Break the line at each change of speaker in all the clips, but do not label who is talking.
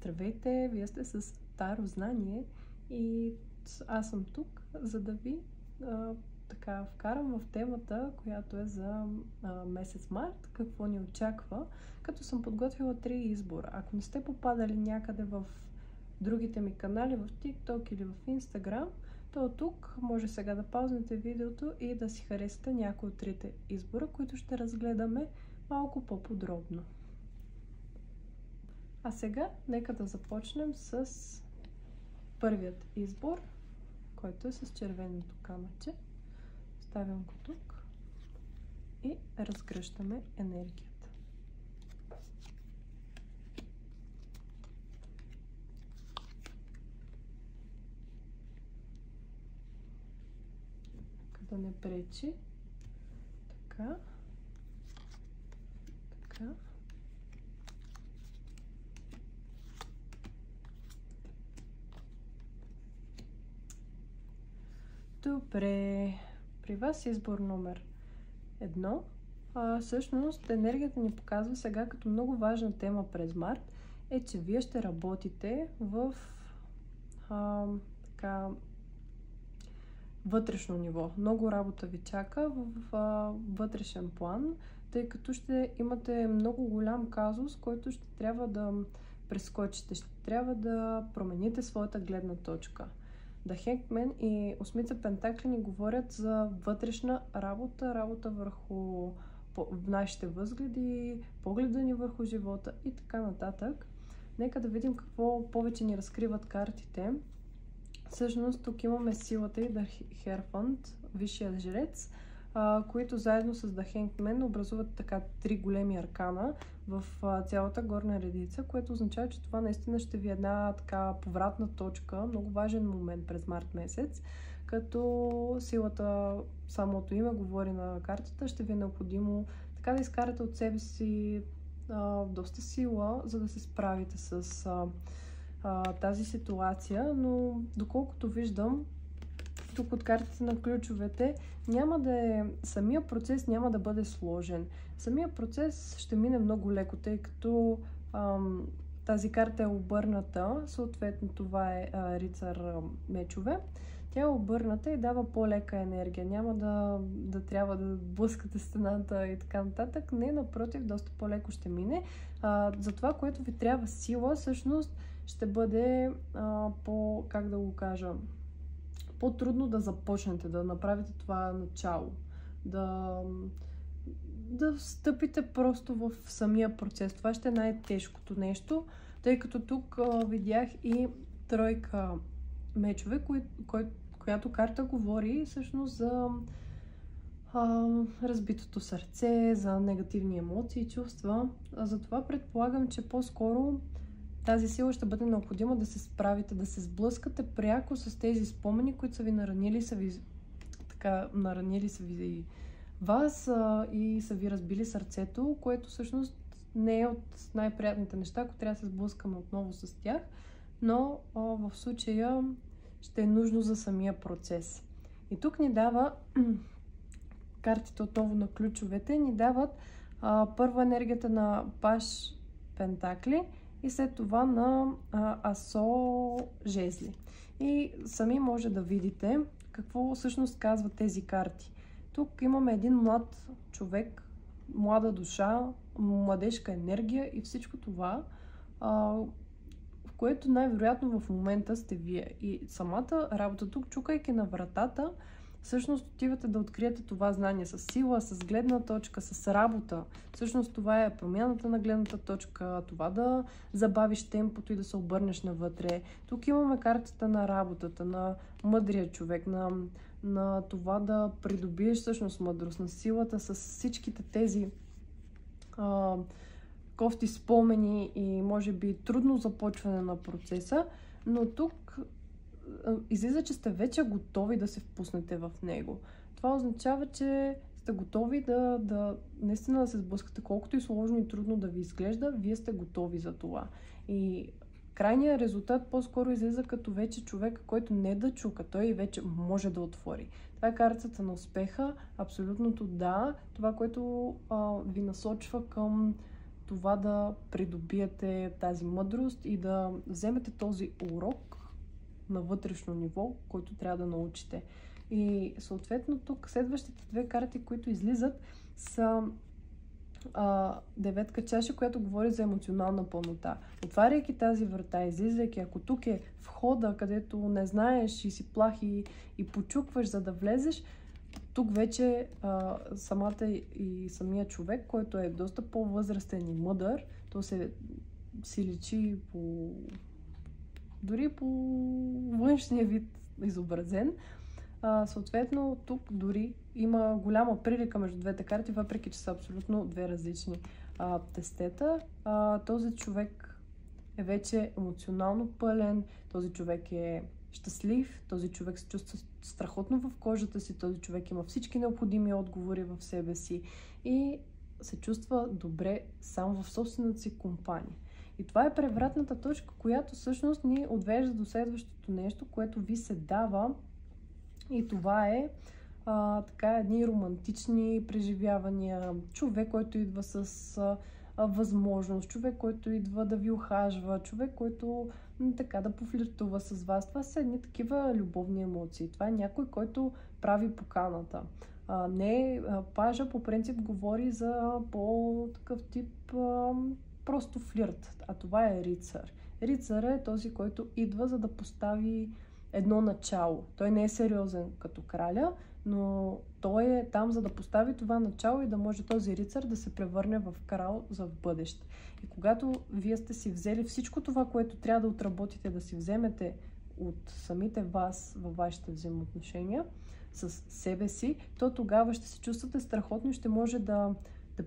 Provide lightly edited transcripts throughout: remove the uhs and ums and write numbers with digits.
Здравейте, вие сте с Таро Знание и аз съм тук, за да ви вкарам в темата, която е за месец март, какво ни очаква, като съм подготвила 3 избора. Ако не сте попадали някъде в другите ми канали, в TikTok или в Instagram, то тук може сега да паузнете видеото и да си харесате някои от трите избора, които ще разгледаме малко по-подробно. А сега нека да започнем с първият избор, който е с червеното камъче. Ставям го тук и разгръщаме енергията. Да не пречи. Така. Така. Добре, при вас избор номер 1. Всъщност енергията ни показва сега като много важна тема през март е, че вие ще работите в вътрешно ниво. Много работа ви чака в вътрешен план, тъй като ще имате много голям казус, който ще трябва да прескочите, ще трябва да промените своята гледна точка. The Hangman и осмица пентакли ни говорят за вътрешна работа, работа върху нашите възгледи, погледа ни върху живота и така нататък. Нека да видим какво повече ни разкриват картите. Всъщност тук имаме силата и The Hierophant, висшия жрец, които заедно с The Hangman образуват така 3 големи аркана в цялата горна редица, което означава, че това наистина ще ви е една така повратна точка, много важен момент през март месец, като силата, самото име говори на картата, ще ви е необходимо така да изкарате от себе си доста сила, за да се справите с тази ситуация, но доколкото виждам, тук от картите на ключовете, самия процес няма да бъде сложен. Самия процес ще мине много леко, тъй като тази карта е обърната, съответно това е рицар мечове. Тя е обърната и дава по-лека енергия. Няма да трябва да блъскате стената и така нататък. Не, напротив, доста по-леко ще мине. За това, което ви трябва сила, всъщност ще бъде по-трудно да започнете, да направите това начало. Да встъпите просто в самия процес. Това ще е най-тежкото нещо, тъй като тук видях и тройка мечове, която карта говори всъщност за разбитото сърце, за негативни емоции и чувства. Затова предполагам, че по-скоро тази сила ще бъде необходима да се справите, да се сблъскате пряко с тези спомени, които са ви наранили, наранили са ви вас и са ви разбили сърцето, което всъщност не е от най-приятните неща, ако трябва да се сблъскаме отново с тях, но в случая ще е нужно за самия процес. И тук ни дава картите отново на ключовете, ни дават първа енергията на паш пентакли и след това на асо жезли. И сами може да видите какво всъщност казват тези карти. Тук имаме един млад човек, млада душа, младежка енергия и всичко това, в което най-вероятно в момента сте вие. И самата работа тук, чукайки на вратата, всъщност отивате да откриете това знание с сила, с гледна точка, с работа. Всъщност това е промяната на гледната точка, това да забавиш темпото и да се обърнеш навътре. Тук имаме картата на работата, на мъдрия човек, на това да придобиеш всъщност мъдрост, на силата с всичките тези кофти спомени и може би трудно започване на процеса, но тук излиза, че сте вече готови да се впуснете в него. Това означава, че сте готови наистина да се сблъскате, колкото и сложно и трудно да ви изглежда, вие сте готови за това. И крайният резултат по-скоро излиза като вече човек, който не да чука, той вече може да отвори. Това е картата на успеха, абсолютното да, това, което ви насочва към това да придобиете тази мъдрост и да вземете този урок на вътрешно ниво, който трябва да научите. И съответно тук следващите две карти, които излизат, са деветка чаша, която говори за емоционална пълнота. Отваряйки тази врата, излизайки, ако тук е входа, където не знаеш и си плах и почукваш, за да влезеш, тук вече самия човек, който е доста по-възрастен и мъдър, то си личи дори по външния вид изобразен. Съответно, тук дори има голяма прилика между двете карти, въпреки че са абсолютно две различни тестета. Този човек е вече емоционално пълен, този човек е щастлив, този човек се чувства страхотно в кожата си, този човек има всички необходими отговори в себе си и се чувства добре сам в собствената си компания. И това е превратната точка, която всъщност ни отвежда до следващото нещо, което ви се дава. И това е едни романтични преживявания, човек, който идва с възможност, човек, който идва да ви ухажва, човек, който да пофлиртува с вас. Това са едни такива любовни емоции. Това е някой, който прави поканата. Пажа по принцип говори за по-такъв тип просто флирт, а това е рицар. Рицарът е този, който идва, за да постави едно начало. Той не е сериозен като краля, но той е там, за да постави това начало и да може този рицар да се превърне в крал за в бъдеще. И когато вие сте си взели всичко това, което трябва да отработите, да си вземете от самите вас във вашите взаимоотношения с себе си, то тогава ще се чувствате страхотно и ще може да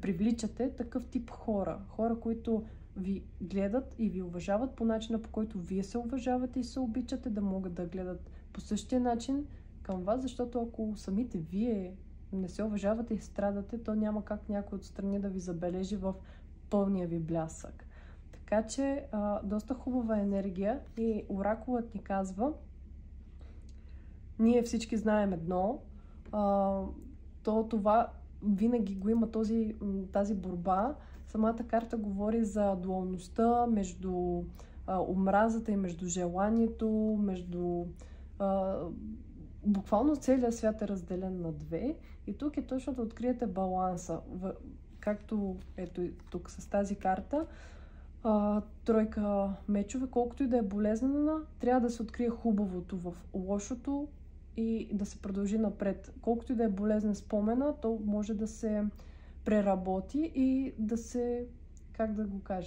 привличате такъв тип хора. Хора, които ви гледат и ви уважават по начина, по който вие се уважавате и се обичате, да могат да гледат по същия начин към вас, защото ако самите вие не се уважавате и страдате, то няма как някой отстрани да ви забележи в пълния ви блясък. Така че доста хубава енергия и оракулът ни казва, ние всички знаем едно, това винаги го има тази борба. Самата карта говори за дуалността между омразата и между желанието, между буквално целият свят е разделен на две и тук е точно да откриете баланса. Както ето тук с тази карта, тройка мечове, колкото и да е болезнена, трябва да се открие хубавото в лошото и да се продължи напред. Колкото и да е болезнен спомена, то може да се преработи и да се,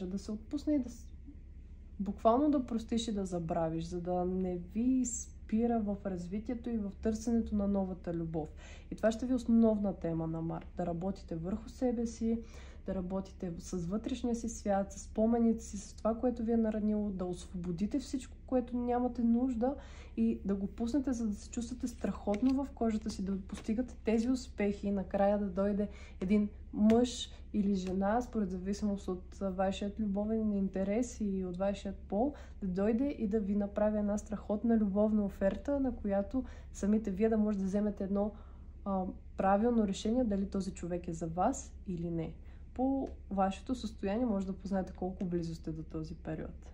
да се отпусне и буквално да простиш и да забравиш, за да не ви спира в развитието и в търсенето на новата любов. И това ще ви е основна тема на Март. Да работите върху себе си, да работите с вътрешния си свят, с спомените си, с това, което ви е наранило, да освободите всичко, което нямате нужда и да го пуснете, за да се чувствате страхотно в кожата си, да постигате тези успехи и накрая да дойде един мъж или жена, според зависимост от вашият любовен интерес и от вашият пол, да дойде и да ви направи една страхотна любовна оферта, на която самите вие да може да вземете едно правилно решение, дали този човек е за вас или не. По вашето състояние може да познаете колко близо сте до този период.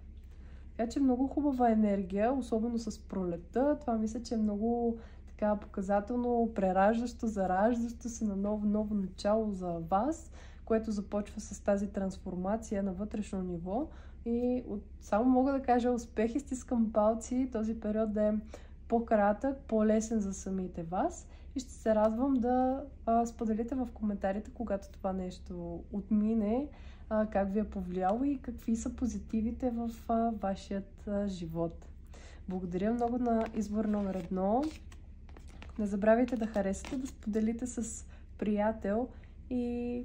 Така че много хубава енергия, особено с пролетта. Това мисля, че е много показателно, прераждащо, зараждащо се на ново начало за вас, което започва с тази трансформация на вътрешно ниво. И само мога да кажа успехи, стискам палци, този период да е по-кратък, по-лесен за самите вас. И ще се радвам да споделите в коментарите, когато това нещо отмине, как ви е повлияло и какви са позитивите в вашият живот. Благодаря много на избор номер 1. Не забравяйте да харесате, да споделите с приятел и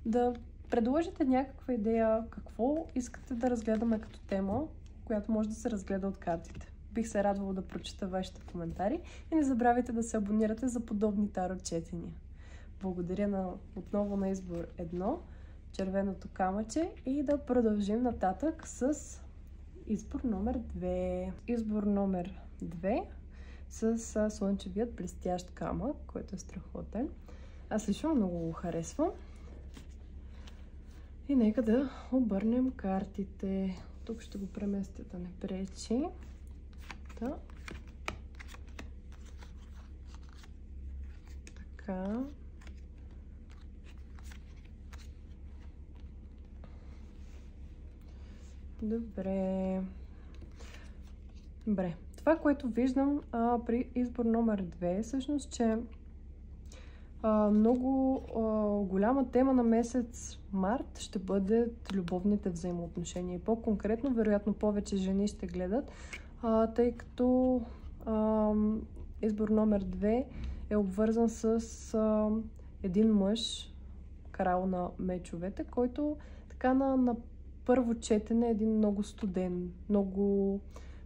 да предложите някаква идея какво искате да разгледаме като тема, която може да се разгледа от картите. Бих се радвала да прочита вашите коментари и не забравяйте да се абонирате за подобни таро четения. Благодаря отново на избор 1, червеното камъче, и да продължим нататък с избор номер 2. Избор номер 2 с слънчевият блестящ камък, който е страхотен. Аз лично много го харесвам. И нека да обърнем картите. Тук ще го преместя да не пречи. Да. Така. Добре. Добре. Това, което виждам при избор номер 2 е всъщност, че много голяма тема на месец март ще бъдат любовните взаимоотношения. И по-конкретно, вероятно, повече жени ще гледат, тъй като избор номер 2 е обвързан с един мъж, крал на мечовете, който така на първо четене е един много студен, много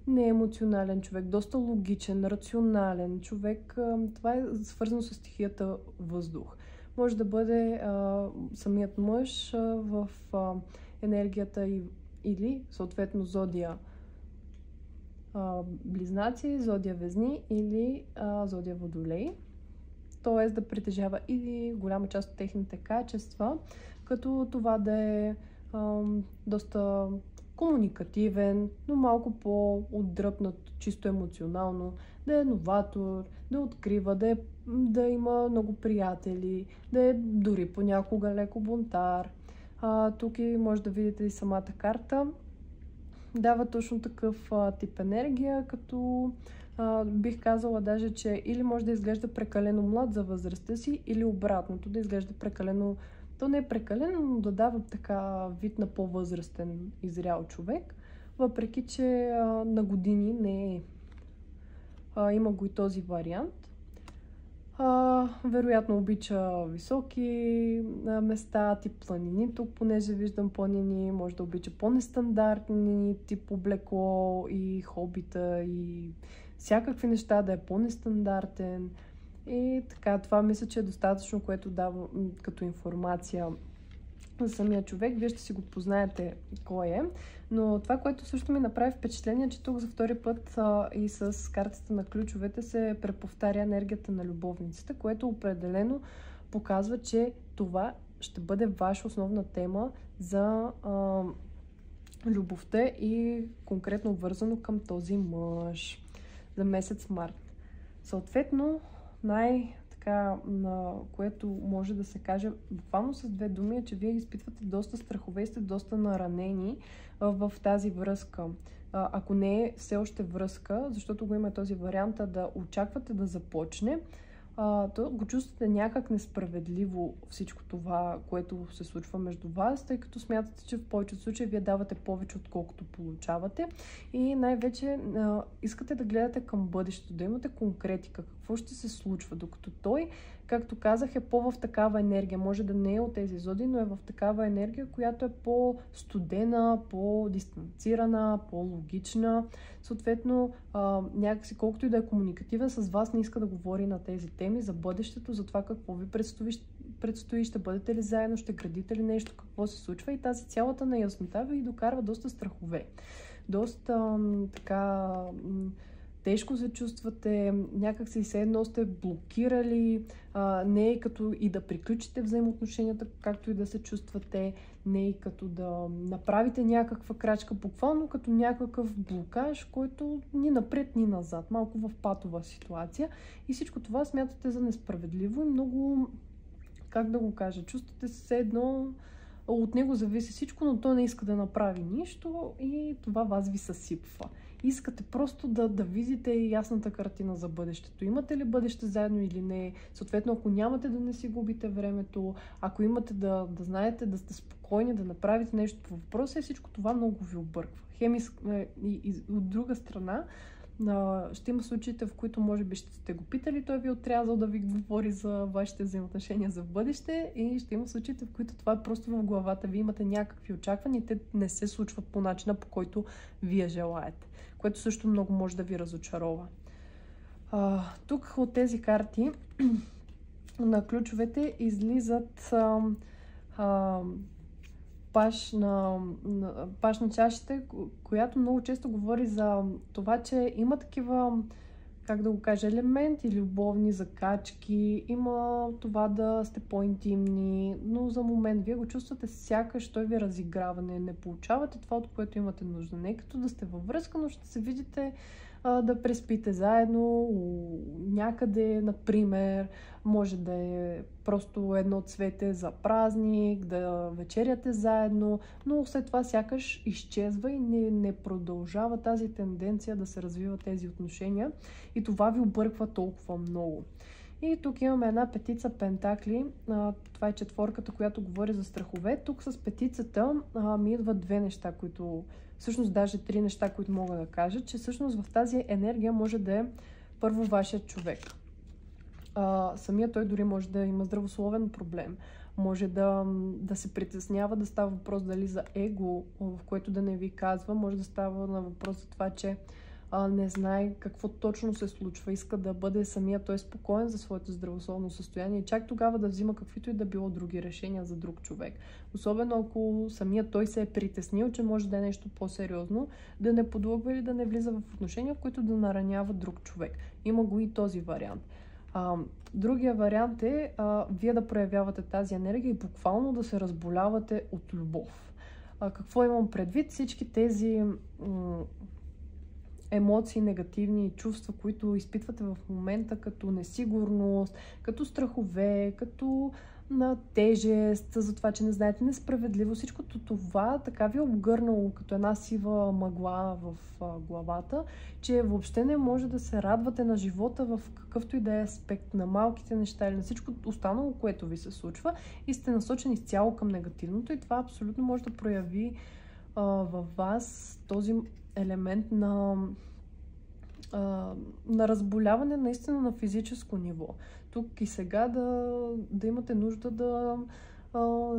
неемоционален човек, доста логичен, рационален човек. Това е свързано с стихията въздух. Може да бъде самият мъж в енергията или съответно зодия Близнаци, зодия Везни или зодия Водолей. Тоест да притежава и голяма част от техните качества, като това да е доста комуникативен, но малко по-отдръпнат, чисто емоционално, да е новатор, да открива, да има много приятели, да е дори понякога леко бунтар. Тук и може да видите и самата карта. Дава точно такъв тип енергия, като бих казала даже, че или може да изглежда прекалено млад за възрастта си, или обратното, да изглежда прекалено. То не е прекалено, но да дава така вид на по-възрастен и зрял човек, въпреки че на години не е. Има го и този вариант. Вероятно обича високи места, тип планини. Тук, понеже виждам планини, може да обича по-нестандартни тип облекло и хобита и всякакви неща, да е по-нестандартен. И така, това мисля, че е достатъчно, което дава като информация за самия човек. Вие ще си го познаете кой е. Но това, което също ми направи впечатление, че тук за втори път и с картата на ключовете се преповтаря енергията на любовниците, което определено показва, че това ще бъде ваша основна тема за любовта и конкретно обвързано към този мъж за месец март. Съответно, на което може да се каже буквално с две думи, е, че вие изпитвате доста страхове и сте доста наранени в тази връзка. Ако не е все още връзка, защото го има този вариант да очаквате да започне, то го чувствате някак несправедливо всичко това, което се случва между вас, тъй като смятате, че в повечето случаи вие давате повече, отколкото получавате. И най-вече искате да гледате към бъдещето, да имате конкретика, какво ще се случва, докато той, както казах, е в такава енергия. Може да не е от тези зоди, но е в такава енергия, която е по-студена, по-дистанцирана, по-логична. Съответно, някакси, колкото и да е комуникативен, с вас не иска да говори на тези теми за бъдещето, за това какво ви предстои, ще бъдете ли заедно, ще градите ли нещо, какво се случва, и тази цялата неяснота ви докарва доста страхове. Доста тежко се чувствате, някак си все едно сте блокирали, не е като и да приключите взаимоотношенията, както и да се чувствате, не е като да направите някаква крачка, буквално като някакъв блокаж, който ни напред, ни назад, малко в патова ситуация, и всичко това смятате за несправедливо и много, как да го кажа, чувствате се все едно от него зависи всичко, но той не иска да направи нищо и това вас ви съсипва. Искате просто да видите ясната картина за бъдещето. Имате ли бъдеще заедно или не? Съответно, ако нямате, да не си губите времето. Ако имате, да знаете, да сте спокойни, да направите нещо по въпроса, и всичко това много ви обърква. И от друга страна, ще има случаите, в които може би ще сте го питали, той ви е отрязал да ви говори за вашите взаимоотношения за бъдеще, и ще има случаите, в които това е просто в главата ви, имате някакви очаквания и те не се случват по начина, по който вие желаете, което също много може да ви разочарова. Тук от тези карти на ключовете излизат паш на чашите, която много често говори за това, че има такива, как да го кажа, елементи любовни закачки, има това да сте по-интимни, но за момент вие го чувствате сякаш той ви разиграва, не получавате това, от което имате нужда. Не като да сте във връзка, но ще се видите да преспите заедно някъде, например, може да е просто едно цвете за празник, да вечеряте заедно, но след това сякаш изчезва и не продължава тази тенденция да се развива тези отношения и това ви обърква толкова много. И тук имаме една петица пентакли, това е четворката, която говори за страхове. Тук с петицата ми идват две неща, които, всъщност даже три неща, които мога да кажа, че всъщност в тази енергия може да е първо вашият човек. Самия той дори може да има здравословен проблем, може да се притеснява, да става въпрос дали за его, в което да не ви казва, може да става на въпрос за това, че не знае какво точно се случва, иска да бъде самия той спокоен за своето здравословно състояние и чак тогава да взима каквито и да било други решения за друг човек. Особено ако самия той се е притеснил, че може да е нещо по-сериозно, да не подлъгва или да не влиза в отношения, в които да наранява друг човек. Има го и този вариант. Другия вариант е вие да проявявате тази енергия и буквално да се разболявате от любов. Какво имам предвид? Всички тези емоции, негативни чувства, които изпитвате в момента, като несигурност, като страхове, като на тежест, за това, че не знаете, несправедливо. Всичкото това така ви е обгърнало като една сива мъгла в главата, че въобще не може да се радвате на живота в какъвто и да е аспект, на малките неща или на всичко останало, което ви се случва и сте насочени изцяло към негативното и това абсолютно може да прояви във вас този елемент на разболяване наистина на физическо ниво. Тук и сега да имате нужда да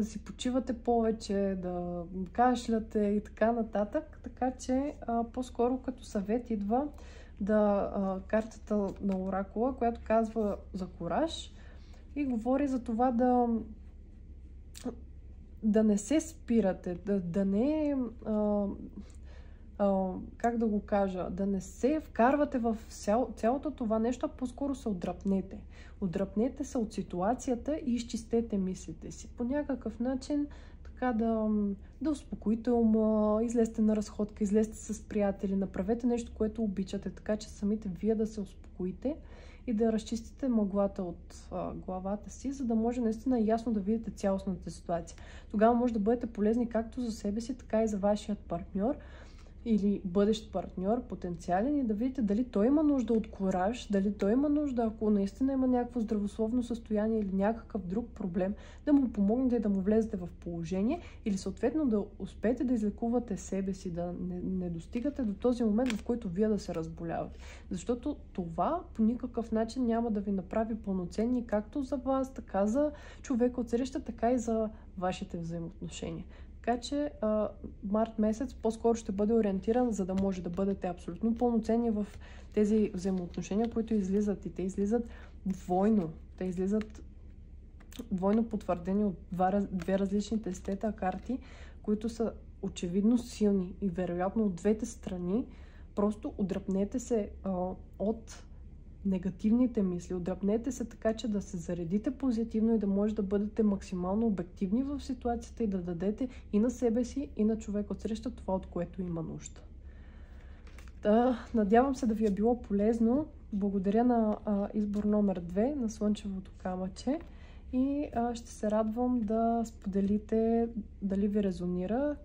си почивате повече, да кашляте и така нататък. Така че по-скоро като съвет идва картата на оракула, която казва за кураж и говори за това да не се спирате, да не как да го кажа, да не се вкарвате в цялото това нещо, а по-скоро се отдръпнете. Отдръпнете се от ситуацията и изчистете мислите си. По някакъв начин така да успокоите ума, излезте на разходка, излезте с приятели, направете нещо, което обичате, така че самите вие да се успокоите и да разчистите мъглата от главата си, за да може наистина ясно да видите цялостната ситуация. Тогава може да бъдете полезни както за себе си, така и за вашият партньор или бъдещ партньор, потенциален, и да видите дали той има нужда от кураж, дали той има нужда, ако наистина има някакво здравословно състояние или някакъв друг проблем, да му помогнете да му влезете в положение или съответно да успеете да излекувате себе си, да не достигате до този момент, в който вие да се разболявате. Защото това по никакъв начин няма да ви направи пълноценни както за вас, така за човека от среща, така и за вашите взаимоотношения. Така че март месец по-скоро ще бъде ориентиран, за да може да бъдете абсолютно пълноценни в тези взаимоотношения, които излизат. И те излизат двойно. Те излизат двойно потвърдени от две различни тестета карти, които са очевидно силни и вероятно от двете страни. Просто отдръпнете се от негативните мисли. Отдръпнете се така, че да се заредите позитивно и да може да бъдете максимално обективни в ситуацията и да дадете и на себе си, и на човек отсреща това, от което има нужда. Надявам се да ви е било полезно. Благодаря на избор номер 2 на Слънчевото камъче и ще се радвам да споделите дали ви резонира,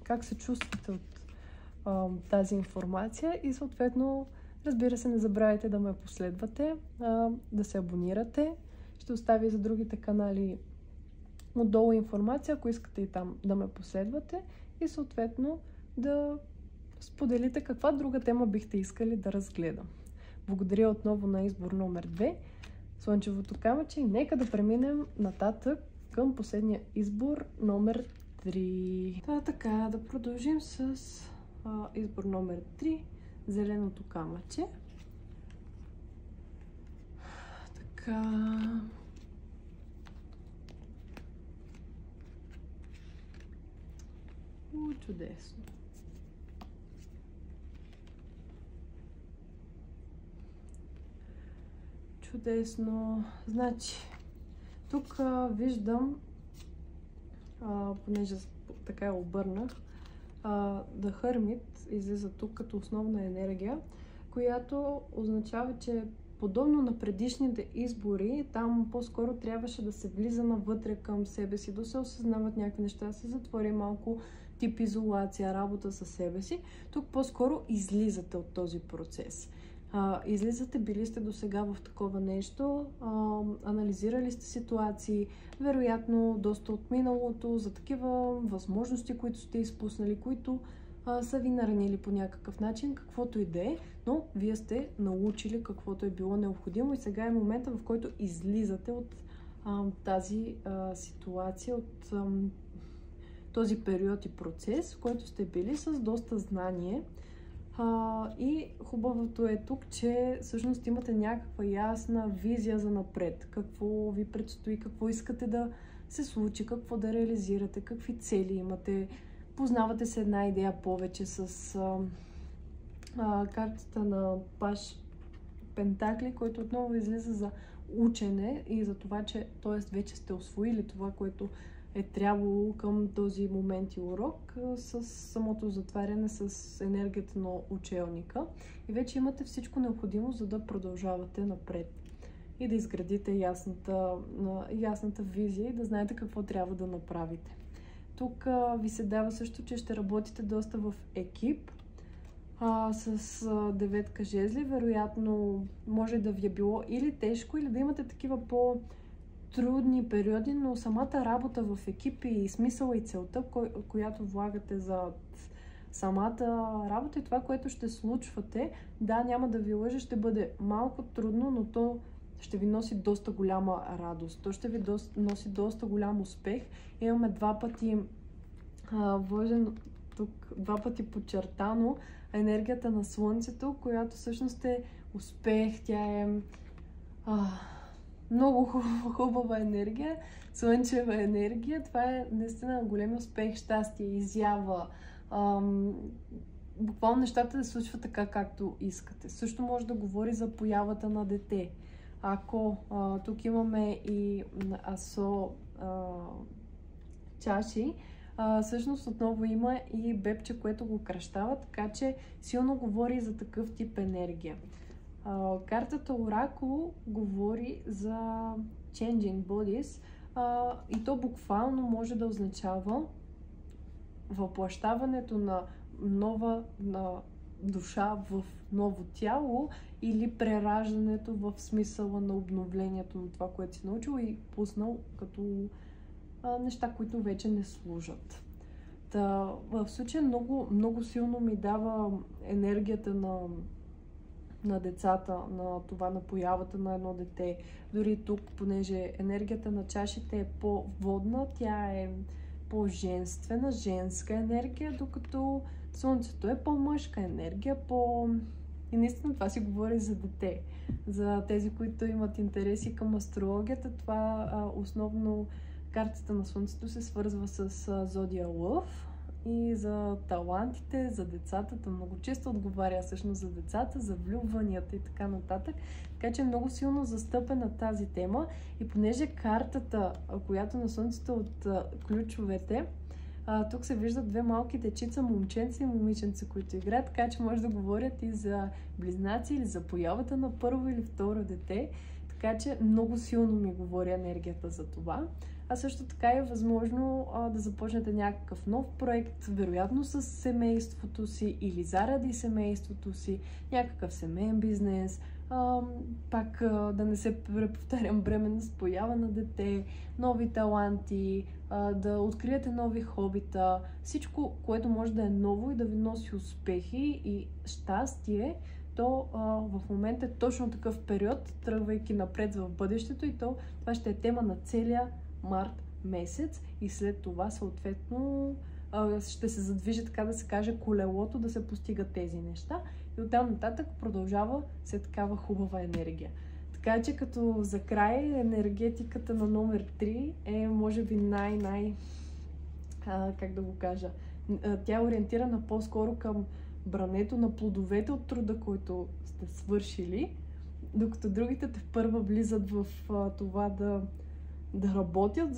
как се чувствате от тази информация и съответно, разбира се, не забравяйте да ме последвате, да се абонирате. Ще оставя и за другите канали отдолу информация, ако искате и там да ме последвате и съответно да споделите каква друга тема бихте искали да разгледам. Благодаря отново на избор номер 2, Слънчевото камъче, и нека да преминем нататък към последния избор номер 3. Така, да продължим с избор номер 3. Зеленото камъче. Така. Чудесно. Чудесно. Значи, тук виждам, понеже така я обърнах, The Hermit излиза тук като основна енергия, която означава, че подобно на предишните избори, там по-скоро трябваше да се влиза навътре към себе си, да се осъзнават някакви неща, да се затвори малко тип изолация, работа със себе си. Тук по-скоро излизате от този процес. Излизате, били сте до сега в такова нещо, анализирали сте ситуации, вероятно доста от миналото, за такива възможности, които сте изпуснали, които са ви наранили по някакъв начин, каквото и да е, но вие сте научили каквото е било необходимо и сега е момента, в който излизате от тази ситуация, от този период и процес, в който сте били с доста знание. И хубавото е тук, че всъщност имате някаква ясна визия за напред. Какво ви предстои, какво искате да се случи, какво да реализирате, какви цели имате. Познавате се една идея повече с картата на Паш Пентакли, който отново излиза за учене и за това, че т.е. вече сте усвоили това, което е трябвало към този момент и урок с самото затваряне с енергията на учелника. И вече имате всичко необходимо, за да продължавате напред и да изградите ясната визия и да знаете какво трябва да направите. Тук ви се дава също, че ще работите доста в екип с деветка жезли. Вероятно може да ви е било или тежко, или да имате такива по-трудни периоди, но самата работа в екип и смисъла и целта, която влагате за самата работа и това, което ще случвате, да, няма да ви лъжа, ще бъде малко трудно, но то ще ви носи доста голяма радост. То ще ви носи доста голям успех. Имаме два пъти вложено тук, два пъти подчертано енергията на Слънцето, която всъщност е успех. Тя е много хубава енергия, слънчева енергия. Това е наистина голям успех, щастие, изява. Буквално нещата да се случват така, както искате. Също може да говори за появата на дете. Ако тук имаме и асо чаши, всъщност отново има и бебче, което го кръщава, така че силно говори за такъв тип енергия. Картата Оракул говори за changing bodies и то буквално може да означава въплъщаването на нова душа в ново тяло или прераждането в смисъла на обновлението на това, което си научил и пуснал като неща, които вече не служат. В случая много, много силно ми дава енергията на децата, на това, на появата на едно дете. Дори тук, понеже енергията на чашите е по-водна, тя е по-женствена, женска енергия, докато Слънцето е по-мъжка енергия, и наистина това си говори за дете. За тези, които имат интереси към астрологията, това основно картата на Слънцето се свързва с зодия Лъв и за талантите, за децата. Много често отговаря всъщност за децата, за влюбванията и така нататък. Така че е много силно застъпена тази тема и понеже картата, която на Слънцето от ключовете, тук се виждат две малки дечица, момченца и момиченца, които играят, така че може да говорят и за близнаци или за появата на първо или второ дете. Така че много силно ми говори енергията за това. А също така е възможно да започнете някакъв нов проект, вероятно с семейството си или заради семейството си, някакъв семейен бизнес, пак да не се преповтарям, бременност, поява на дете, нови таланти, да откриете нови хобита, всичко, което може да е ново и да ви носи успехи и щастие, то в момента е точно такъв период, тръгвайки напред в бъдещето и това ще е тема на целия март месец и след това съответно ще се задвижи, така да се каже, колелото да се постигат тези неща и оттам нататък продължава се такава хубава енергия. Така че като за край енергетиката на номер 3 е може би как да го кажа, тя е ориентирана по-скоро към брането на плодовете от труда, който сте свършили докато другите тепърва влизат в това да работят,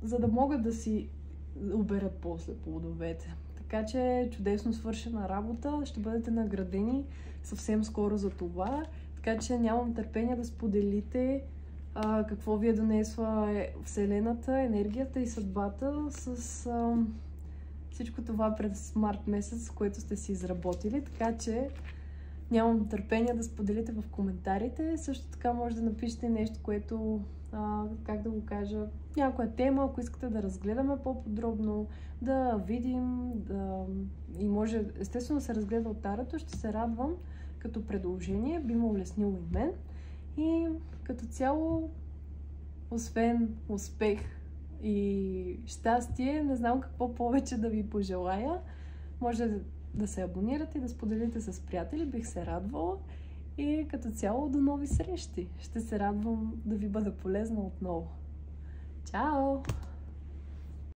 за да могат да си оберат после плодовете. Така че чудесно свършена работа, ще бъдете наградени съвсем скоро за това. Така че нямам търпение да споделите какво ви е донесла Вселената, енергията и съдбата с всичко това през март месец, което сте си изработили. Така че нямам търпение да споделите в коментарите. Също така може да напишете нещо, което, как да го кажа, някоя тема, ако искате да разгледаме по-подробно, да видим, и може естествено да се разгледа от тарото. Ще се радвам като предложение, би ме улеснило и мен. И като цяло, освен успех и щастие, не знам какво повече да ви пожелая. Може да се абонирате и да споделите с приятели, бих се радвала. И като цяло до нови срещи. Ще се радвам да ви бъда полезна отново. Чао!